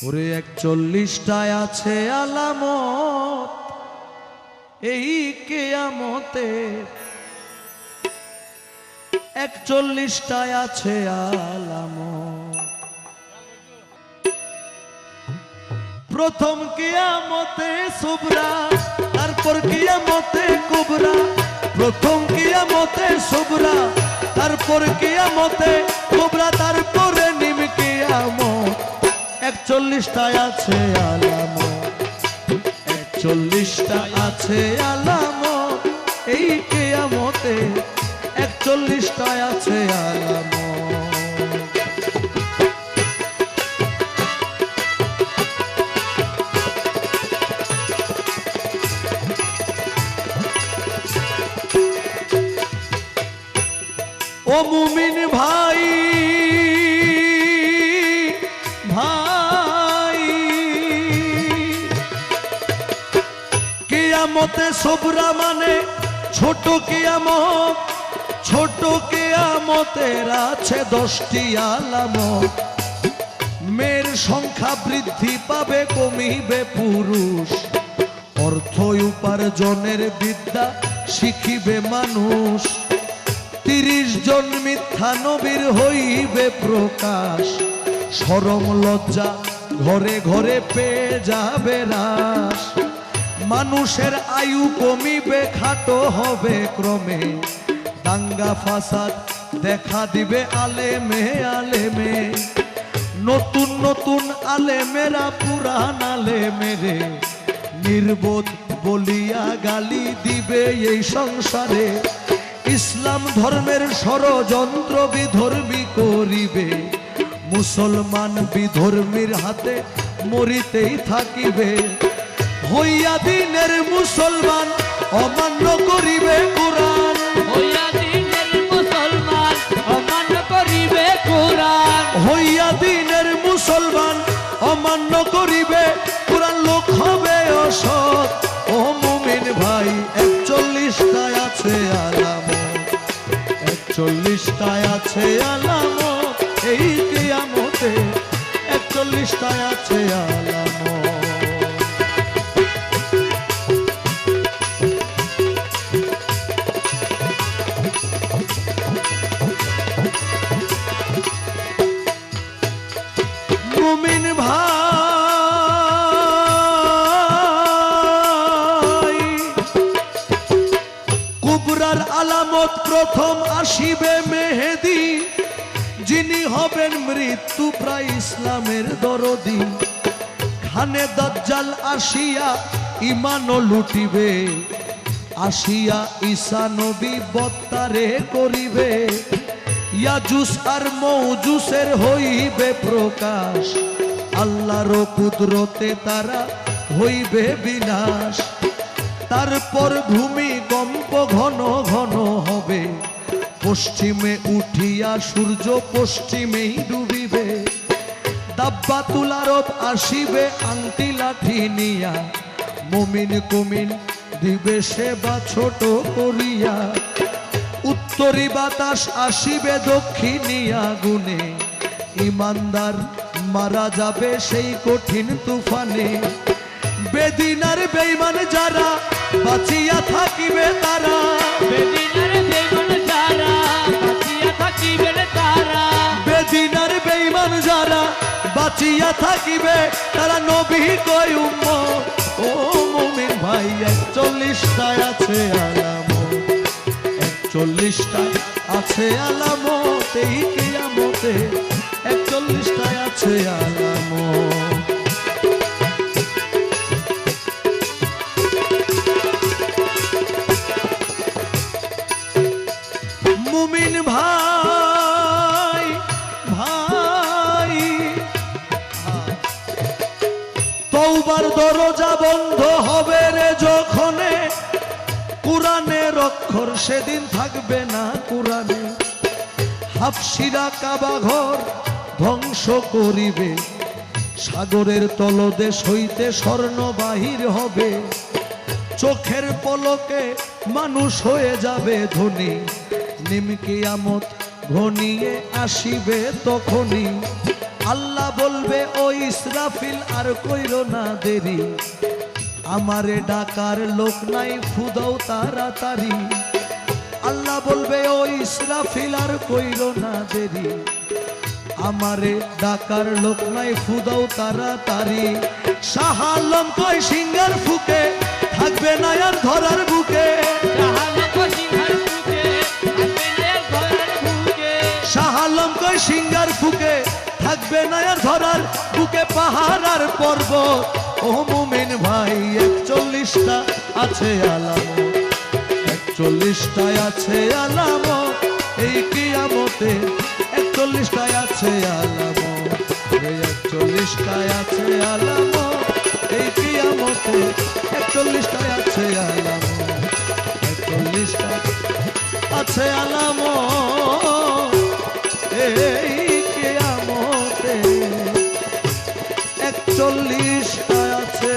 ওরে 41টায় আছে আলামত এই কিয়ামতে, 41টায় আছে আলামত। প্রথম কিয়ামতে সুবরা, তারপর কিয়ামতে কুবরা। প্রথম কিয়ামতে সুবরা, তারপর কিয়ামতে কুবরা, তারপরে নিম কিয়ামত। 41টায় আছে আলামত, 41টা আছে আলামত এই কিয়ামতে, 41টায় আছে আলামত। ও মুমিন ভাই ভাই, কিয়ামতে সুবরা মানে ছোট কিয়ামত। ছোট কিয়ামতের আছে 10টি আলামত। মেয়ের সংখ্যা বৃদ্ধি পাবে, কমিবে পুরুষ। অর্থ উপার্জনের বিদ্যা শিখিবে মানুষ। 30 জন মিথ্যা নবীর হইবে প্রকাশ। শরম লজ্জা ঘরে ঘরে পেয়ে যাবে হ্রাস। মানুষের আয়ু কমিবে, খাটো হবে ক্রমে। দাঙ্গা ফাসাদ দেখা দিবে আলেমে আলেমে। নতুন নতুন আলেমেরা পুরান আলেমেরে নির্বোধ বলিয়া গালি দিবে এই সংসারে। ইসলাম ধর্মের ষড়যন্ত্র বিধর্মী করিবে। মুসলমান বিধর্মীর হাতে মরিতেই থাকিবে। হইয়া দিনের মুসলমান অমান্য করিবে কোরআন। হইয়া দিনের মুসলমান অমান্য করিবে কোরআন। হইয়া দিনের মুসলমান অমান্য করিবে কোরআন। লোক হবে অসৎ। ও মুমিন ভাই 41টায় আছে আলামত, 41টায় আছে আলামত এই কিয়ামতে, 41টায় আছে আলামত। মুমিন ভাই, কুবরার আলামত প্রথম আসিবে মেহেদী। যিনি হবেন মৃত্যু প্রায় ইসলামের দরদি। খানে দাজ্জাল আসিয়া ঈমানও লুটিবে। আসিয়া ঈসা নবী বত্তারে করিবে। ইয়াজুস আর মৌজুসের হইবে প্রকাশ। আল্লাহর কুদরতে তারা হইবে বিনাশ। তারপর ভূমিকম্প ঘন ঘন হবে। পশ্চিমে উঠিয়া সূর্য পশ্চিমেই ডুবিবে। দাব্বাতুল আরব আসিবে আংটি লাঠি নিয়া। মুমিন কুমিন দিবে সেবা ছোট করিয়া। উত্তরি বাতাস আসিবে দক্ষিণিয়া গুনে। ইমানদার মারা যাবে সেই কঠিন তুফানে। বেদিনার বেঈমান যারা বাঁচিয়া থাকিবে তারা। বেদিনার বেঈমান যারা বাঁচিয়া থাকিবে তারা। বেদিনার বেঈমান যারা বাঁচিয়া থাকিবে তারা নবী কয় উম্মত। ও মুমিন ভাই 41টায় আছে আলামত, 41টায় আছে আলামত এই কিয়ামতে, 41টায় আছে আলামত। মুমিন ভাই ভাই, তওবার দরজা বন্ধ হবে রে যখনে। কোরআনের অক্ষর সেদিন থাকবে না কোরআনে। হাফসিরা কাবা ঘর ধ্বংস করিবে। সাগরের তলদেশ হইতে স্বর্ণ বাহির হবে। চোখের পলকে মানুষ হয়ে যাবে ধনী। নিম কিয়ামত ঘনিয়ে আসিবে তখনই। আল্লাহ বলবে ও ইসরাফিল আর কইরো না দেরি, আমারে ডাকার লোক নাই ফুদাও তাড়াতাড়ি। আল্লাহ বলবে ও ইসরাফিল আর কইরো না দেরি, আমারে ডাকার লোক নাই ফুদাও তাড়াতাড়ি। শাহ আলম কয় সিঙ্গার ফুকে থাকবে না আর ধরার বুকে, শাহ আলম কয় সিঙ্গার ফুকে থাকবে না আর ধরার বুকে। পাহাড় আর পর্বত ও মুমিন ভাই 41টা আছে আলামত, 41টায় আছে আলামত এই কিয়ামতে, 41টায় আছে আলামত, 41টায় আছে আলামত এই কিয়ামতে, 41টায় আছে আলামত, 41টা আছে আলামত এই কিয়ামতে, 41টায় আছে